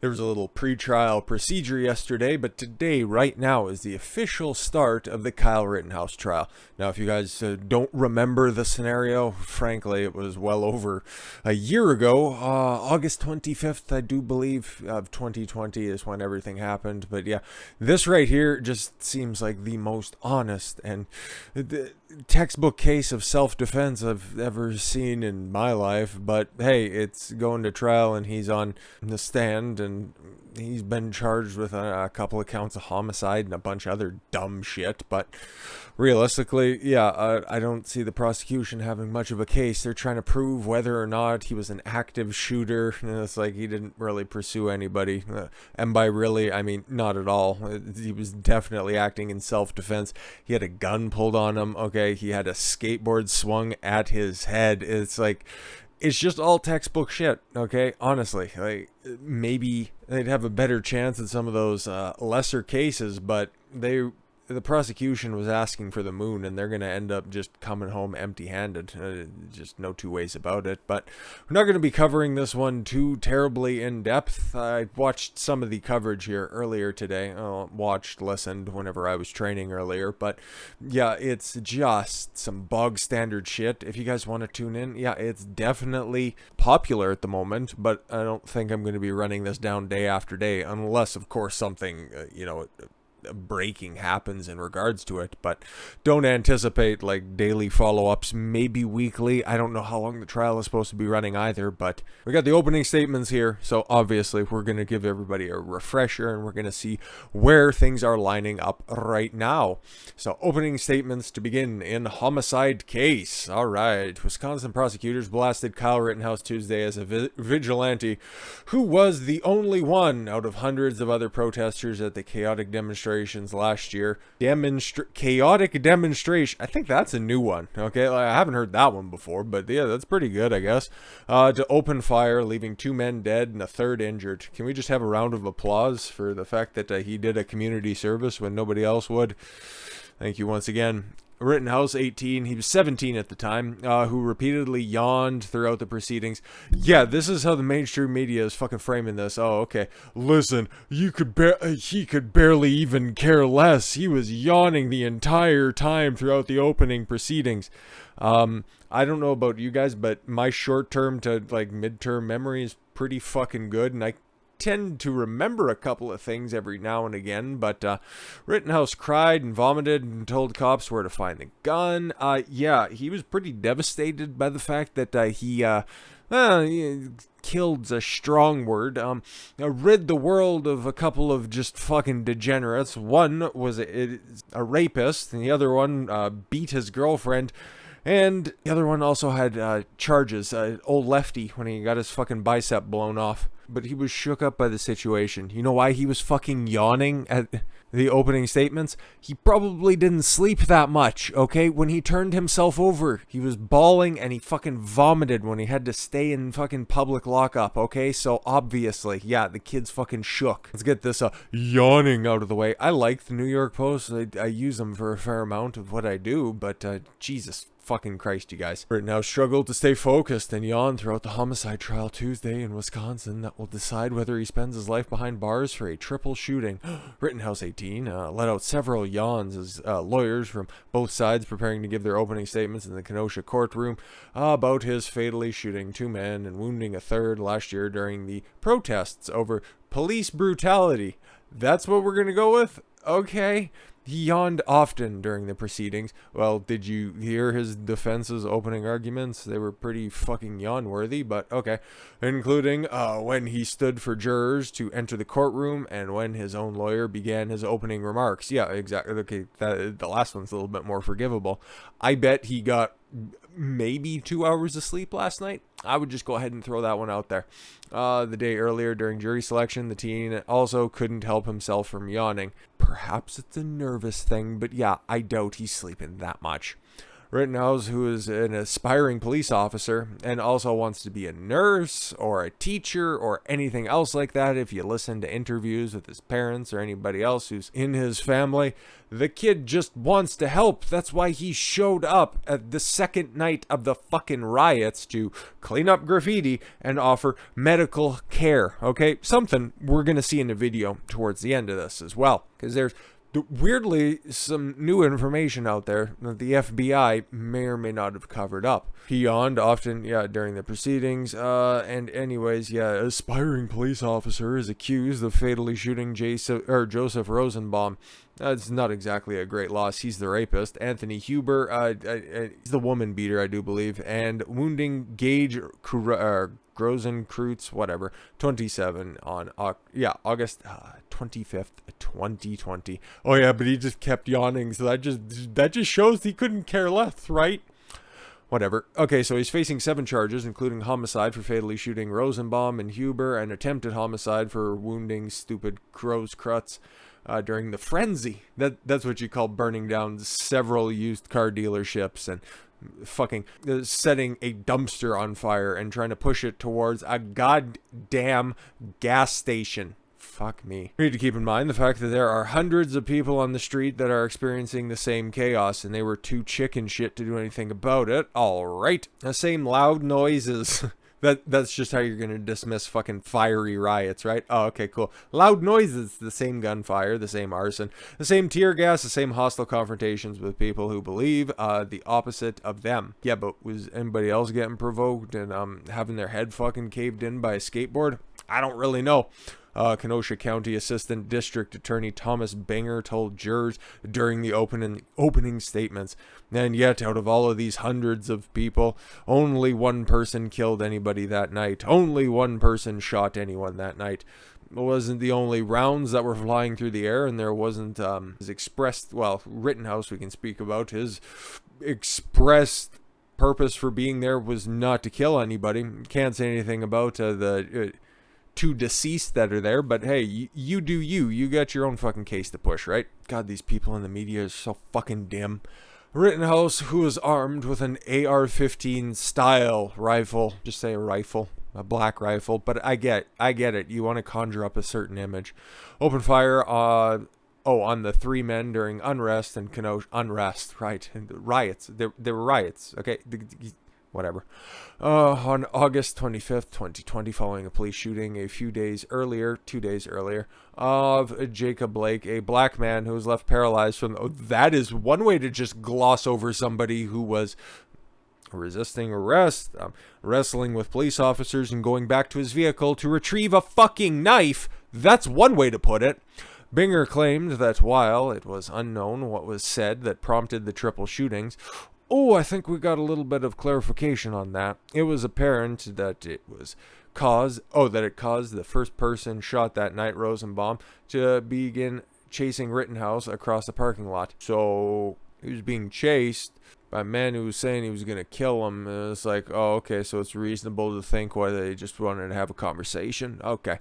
There was a little pre-trial procedure yesterday, but today, right now, is the official start of the Kyle Rittenhouse trial. Now, if you guys don't remember the scenario, frankly, it was well over a year ago. August 25th, I do believe, of 2020 is when everything happened. But yeah, this right here just seems like the most honest and the textbook case of self-defense I've ever seen in my life. But hey, it's going to trial and he's on the stand, and he's been charged with a couple of counts of homicide and a bunch of other dumb shit. But realistically, yeah, I don't see the prosecution having much of a case. They're trying to prove whether or not he was an active shooter, and it's like he didn't really pursue anybody. And by really, I mean not at all. He was definitely acting in self-defense. He had a gun pulled on him. Okay, he had a skateboard swung at his head. It's just all textbook shit, okay? Honestly, like, maybe they'd have a better chance at some of those lesser cases, but the prosecution was asking for the moon, and they're going to end up just coming home empty-handed. Just no two ways about it. But we're not going to be covering this one too terribly in depth. I watched some of the coverage here earlier today. Listened whenever I was training earlier. But yeah, it's just some bog standard shit. If you guys want to tune in, yeah, it's definitely popular at the moment, but I don't think I'm going to be running this down day after day, unless, of course, something, breaking happens in regards to it. But don't anticipate like daily follow-ups, maybe weekly. I don't know how long the trial is supposed to be running either, but we got the opening statements here, so obviously we're going to give everybody a refresher, and we're going to see where things are lining up right now. So opening statements to begin in homicide case. All right, Wisconsin prosecutors blasted Kyle Rittenhouse Tuesday as a vigilante who was the only one out of hundreds of other protesters at the chaotic demonstrations last year. Chaotic demonstration. I think that's a new one. Okay, I haven't heard that one before, but yeah, that's pretty good, I guess. To open fire, leaving 2 men dead and a third injured. Can we just have a round of applause for the fact that he did a community service when nobody else would? Thank you once again. Rittenhouse, 18, he was 17 at the time, who repeatedly yawned throughout the proceedings. Yeah, this is how the mainstream media is fucking framing this. Oh, okay. Listen, he could barely even care less. He was yawning the entire time throughout the opening proceedings. I don't know about you guys, but my short-term to like mid-term memory is pretty fucking good, and I tend to remember a couple of things every now and again. But Rittenhouse cried and vomited and told cops where to find the gun. Yeah, he was pretty devastated by the fact that he killed's a strong word, rid the world of a couple of just fucking degenerates. One was a rapist, and the other one beat his girlfriend. And the other one also had charges, old lefty, when he got his fucking bicep blown off. But he was shook up by the situation. You know why he was fucking yawning at the opening statements? He probably didn't sleep that much, okay? When he turned himself over, he was bawling and he fucking vomited when he had to stay in fucking public lockup, okay? So obviously, yeah, the kid's fucking shook. Let's get this yawning out of the way. I like the New York Post. I use them for a fair amount of what I do, but Jesus fucking Christ, you guys. Rittenhouse struggled to stay focused and yawned throughout the homicide trial Tuesday in Wisconsin that will decide whether he spends his life behind bars for a triple shooting. Rittenhouse, 18, let out several yawns as lawyers from both sides preparing to give their opening statements in the Kenosha courtroom about his fatally shooting 2 men and wounding a third last year during the protests over police brutality. That's what we're gonna go with? Okay. He yawned often during the proceedings. Well, did you hear his defense's opening arguments? They were pretty fucking yawn-worthy, but okay. Including when he stood for jurors to enter the courtroom and when his own lawyer began his opening remarks. Yeah, exactly. Okay, the last one's a little bit more forgivable. I bet he got maybe 2 hours of sleep last night. I would just go ahead and throw that one out there. The day earlier during jury selection, the teen also couldn't help himself from yawning. Perhaps it's a nervous thing, but yeah, I doubt he's sleeping that much. Rittenhouse, who is an aspiring police officer and also wants to be a nurse or a teacher or anything else like that. If you listen to interviews with his parents or anybody else who's in his family, the kid just wants to help. That's why he showed up at the second night of the fucking riots to clean up graffiti and offer medical care. Okay, something we're going to see in the video towards the end of this as well, because there's weirdly some new information out there that the FBI may or may not have covered up. He yawned often, during the proceedings. And anyways, aspiring police officer is accused of fatally shooting Joseph Rosenbaum. That's not exactly a great loss. He's the rapist. Anthony Huber, he's the woman beater, I do believe, and wounding Gage Grozenkreutz, whatever, 27 on August 25th, 2020. Oh yeah, but he just kept yawning, so that just shows he couldn't care less, right? Whatever. Okay, so he's facing 7 charges, including homicide for fatally shooting Rosenbaum and Huber, and attempted homicide for wounding stupid Grozenkreutz during the frenzy. That's what you call burning down several used car dealerships and fucking setting a dumpster on fire and trying to push it towards a goddamn gas station. Fuck me. We need to keep in mind the fact that there are hundreds of people on the street that are experiencing the same chaos, and they were too chicken shit to do anything about it. All right. The same loud noises. That's just how you're going to dismiss fucking fiery riots, right? Oh, okay, cool. Loud noises, the same gunfire, the same arson, the same tear gas, the same hostile confrontations with people who believe the opposite of them. Yeah, but was anybody else getting provoked and having their head fucking caved in by a skateboard? I don't really know. Kenosha County Assistant District Attorney Thomas Binger told jurors during the opening statements. And yet, out of all of these hundreds of people, only one person killed anybody that night. Only one person shot anyone that night. It wasn't the only rounds that were flying through the air, and there wasn't his expressed, Rittenhouse we can speak about, his expressed purpose for being there was not to kill anybody. Can't say anything about the 2 deceased that are there, but hey, you do you got your own fucking case to push, right? God, these people in the media are so fucking dim. Rittenhouse, who was armed with an AR-15 style rifle, just say a rifle, a black rifle, but I get it, you want to conjure up a certain image, opened fire on the 3 men during unrest and unrest, right, and riots. There were riots, okay, whatever. On August 25th, 2020, following a police shooting 2 days earlier, of Jacob Blake, a black man who was left paralyzed from... that is one way to just gloss over somebody who was resisting arrest, wrestling with police officers, and going back to his vehicle to retrieve a fucking knife. That's one way to put it. Binger claimed that while it was unknown what was said that prompted the triple shootings, I think we got a little bit of clarification on that. It was apparent that it caused the first person shot that night, Rosenbaum, to begin chasing Rittenhouse across the parking lot. So he was being chased by a man who was saying he was going to kill him. And it's like, oh, okay, so it's reasonable to think why they just wanted to have a conversation. Okay.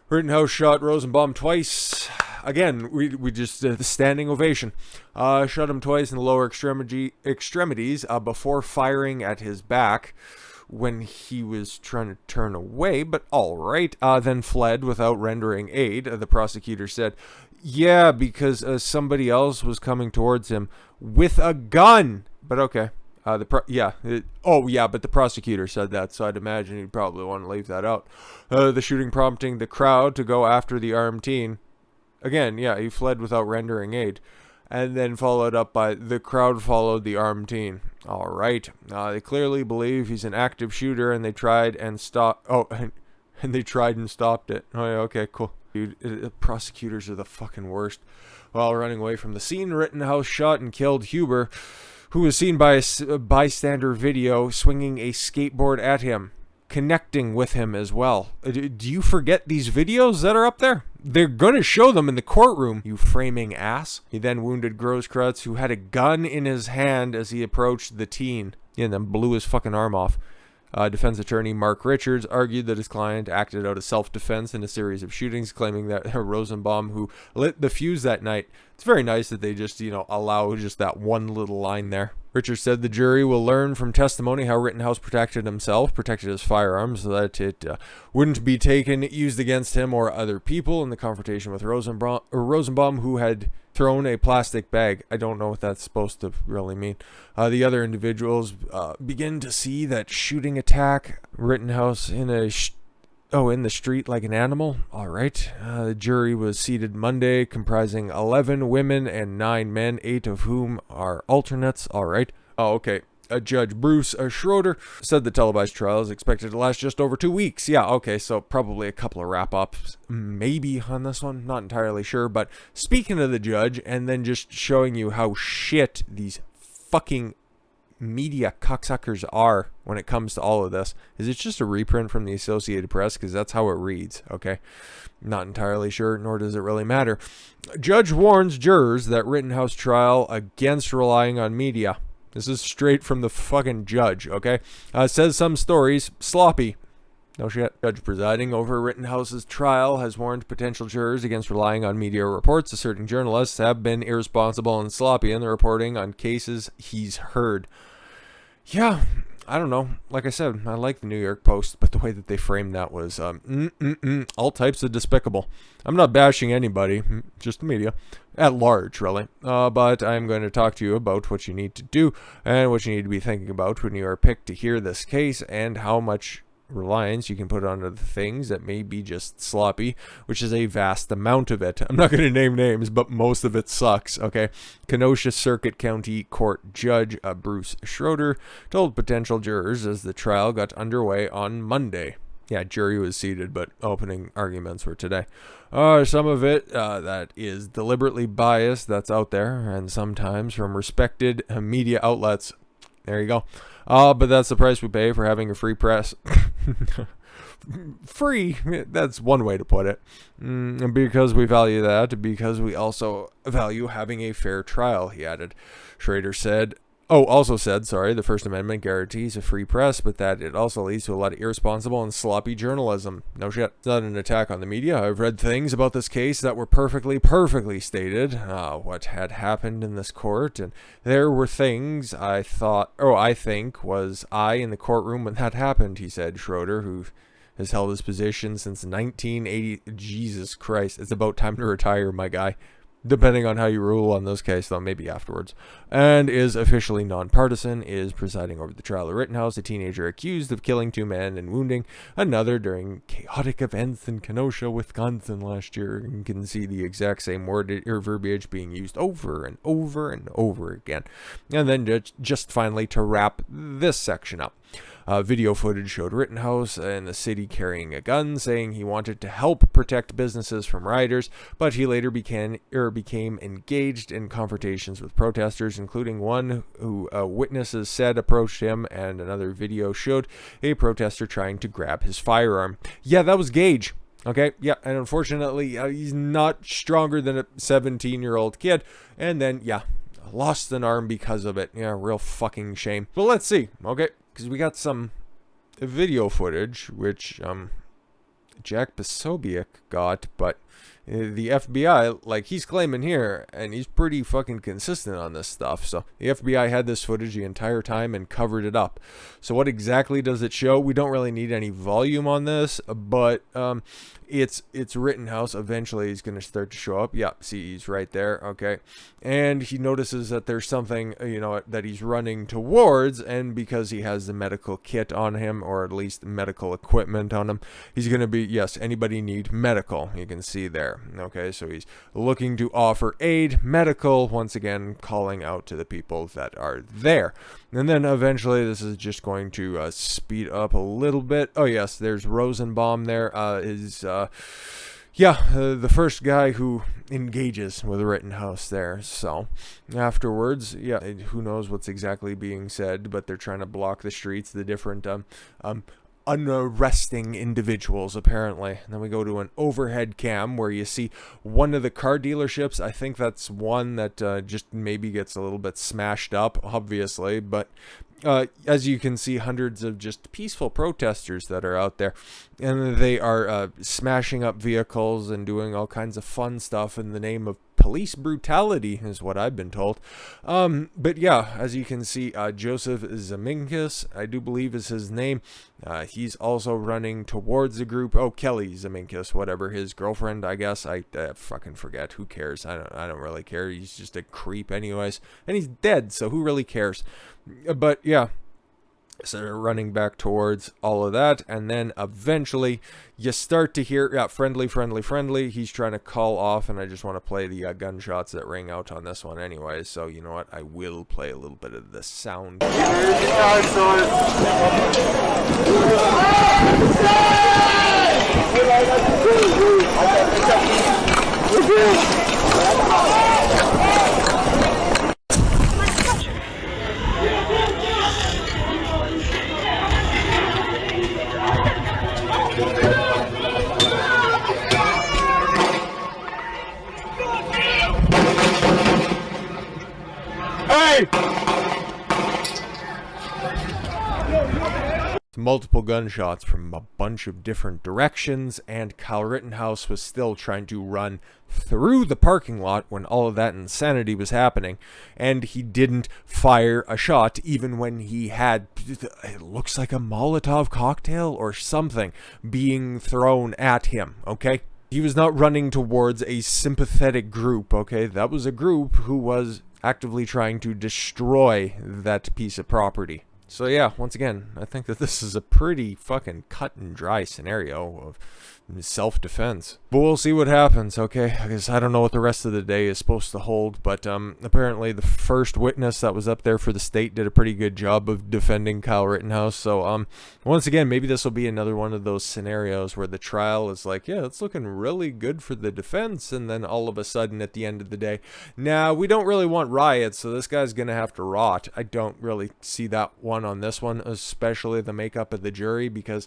Rittenhouse shot Rosenbaum twice. Again, we just the standing ovation. Shot him twice in the lower extremities before firing at his back when he was trying to turn away, but all right. Then fled without rendering aid, the prosecutor said. Yeah, because somebody else was coming towards him with a gun. But okay. But the prosecutor said that, so I'd imagine he'd probably want to leave that out. The shooting prompting the crowd to go after the armed teen. Again, he fled without rendering aid. And then followed up by the crowd followed the armed teen. All right. They clearly believe he's an active shooter, and they tried and stopped. And they tried and stopped it. Oh, yeah, okay, cool. Dude, prosecutors are the fucking worst. While running away from the scene, Rittenhouse shot and killed Huber, who was seen by a bystander video swinging a skateboard at him, connecting with him as well. Do you forget these videos that are up there? They're going to show them in the courtroom, you framing ass. He then wounded Grozenkreutz, who had a gun in his hand as he approached the teen, and then blew his fucking arm off. Defense attorney Mark Richards argued that his client acted out of self-defense in a series of shootings, claiming that Rosenbaum, who lit the fuse that night. It's very nice that they just, allow just that one little line there. Richards said the jury will learn from testimony how Rittenhouse protected himself, protected his firearms, so that it wouldn't be used against him or other people in the confrontation with Rosenbaum, who had thrown a plastic bag. I don't know what that's supposed to really mean. The other individuals begin to see that shooting attack Rittenhouse in the street like an animal. All right. The jury was seated Monday, comprising 11 women and 9 men, 8 of whom are alternates. All right. Oh, okay. Judge Bruce Schroeder said the televised trial is expected to last just over 2 weeks. Yeah, okay, so probably a couple of wrap-ups, maybe on this one, not entirely sure. But speaking of the judge, and then just showing you how shit these fucking media cocksuckers are when it comes to all of this, is it's just a reprint from the Associated Press, because that's how it reads, okay? Not entirely sure, nor does it really matter. Judge warns jurors that Rittenhouse trial against relying on media. This is straight from the fucking judge, okay? Says some stories sloppy. No shit. Judge presiding over Rittenhouse's trial has warned potential jurors against relying on media reports, asserting journalists have been irresponsible and sloppy in the reporting on cases he's heard. Yeah, I don't know. Like I said, I like the New York Post, but the way that they framed that was all types of despicable. I'm not bashing anybody, just the media at large, really. But I'm going to talk to you about what you need to do and what you need to be thinking about when you are picked to hear this case, and how much reliance you can put onto the things that may be just sloppy, which is a vast amount of it. I'm not going to name names, but most of it sucks, okay? Kenosha Circuit County Court Judge Bruce Schroeder told potential jurors as the trial got underway on Monday. Yeah, jury was seated, but opening arguments were today. Some of it that is deliberately biased, that's out there, and sometimes from respected media outlets. There you go. But that's the price we pay for having a free press. Free, that's one way to put it. Because we value that, because we also value having a fair trial, he added. Schrader also said, the First Amendment guarantees a free press, but that it also leads to a lot of irresponsible and sloppy journalism. No shit. It's not an attack on the media. I've read things about this case that were perfectly stated, what had happened in this court, and there were things I think was I in the courtroom when that happened, he said. Schroeder, who has held his position since 1980. Jesus Christ, it's about time to retire, my guy. Depending on how you rule on this case, though, maybe afterwards. And is officially nonpartisan, is presiding over the trial of Rittenhouse, a teenager accused of killing 2 men and wounding another during chaotic events in Kenosha, Wisconsin last year. You can see the exact same word or verbiage being used over and over and over again. And then just finally to wrap this section up. Video footage showed Rittenhouse in the city carrying a gun, saying he wanted to help protect businesses from rioters, but he later became engaged in confrontations with protesters, including one who witnesses said approached him, and another video showed a protester trying to grab his firearm. Yeah, that was Gage. Okay, yeah, and unfortunately, he's not stronger than a 17-year-old kid, and then, yeah, lost an arm because of it. Yeah, real fucking shame. But let's see, okay? Because we got some video footage, which Jack Posobiec got, but the FBI, like he's claiming here, and he's pretty fucking consistent on this stuff. So the FBI had this footage the entire time and covered it up. So what exactly does it show? We don't really need any volume on this, but it's Rittenhouse. Eventually he's going to start to show up. Yeah, see, he's right there. Okay. And he notices that there's something, that he's running towards, and because he has the medical kit on him, or at least medical equipment on him, he's going to be, yes, anybody need medical, you can see there. Okay, so he's looking to offer aid, medical, once again, calling out to the people that are there. And then eventually this is just going to speed up a little bit. Oh, yes, there's Rosenbaum there. The first guy who engages with Rittenhouse there. So afterwards, yeah, who knows what's exactly being said, but they're trying to block the streets, the different unarresting individuals, apparently. And then we go to an overhead cam where you see one of the car dealerships. I think that's one that just maybe gets a little bit smashed up, obviously, but as you can see, hundreds of just peaceful protesters that are out there, and they are smashing up vehicles and doing all kinds of fun stuff in the name of police brutality, is what I've been told. But yeah, as you can see, Joseph Zemeckis, I do believe is his name. He's also running towards the group. Oh, Kelly Zemeckis, whatever, his girlfriend, I guess. I fucking forget. Who cares? I don't really care. He's just a creep anyways, and he's dead, so who really cares? But yeah, so they're running back towards all of that, and then eventually you start to hear, yeah, friendly. He's trying to call off, and I just want to play the gunshots that ring out on this one anyway, so you know what, I will play a little bit of the sound. Multiple gunshots from a bunch of different directions, and Kyle Rittenhouse was still trying to run through the parking lot when all of that insanity was happening, and he didn't fire a shot even when he had, it looks like a Molotov cocktail or something being thrown at him, okay? He was not running towards a sympathetic group, okay? That was a group who was actively trying to destroy that piece of property. So yeah, once again, I think that this is a pretty fucking cut and dry scenario of self-defense. But we'll see what happens, okay? Because I don't know what the rest of the day is supposed to hold, but apparently the first witness that was up there for the state did a pretty good job of defending Kyle Rittenhouse. So once again, maybe this will be another one of those scenarios where the trial is like, yeah, it's looking really good for the defense, and then all of a sudden at the end of the day, nah, we don't really want riots, so this guy's gonna have to rot. I don't really see that one on this one, especially the makeup of the jury, because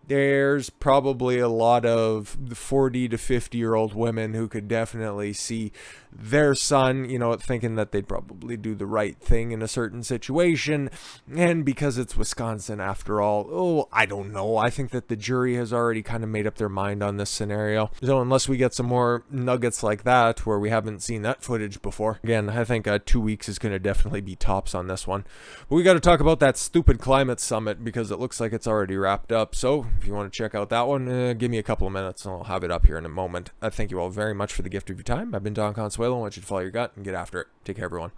there's probably a lot of 40 to 50-year-old women who could definitely see their son, you know, thinking that they'd probably do the right thing in a certain situation. And because it's Wisconsin after all, oh, I don't know. I think that the jury has already kind of made up their mind on this scenario. So unless we get some more nuggets like that where we haven't seen that footage before, again, I think 2 weeks is going to definitely be tops on this one. But we got to talk about that stupid climate summit because it looks like it's already wrapped up. So if you want to check out that one, give me a couple of minutes and I'll have it up here in a moment. I thank you all very much for the gift of your time. I've been Don Consuelo. I want you to follow your gut and get after it. Take care, everyone.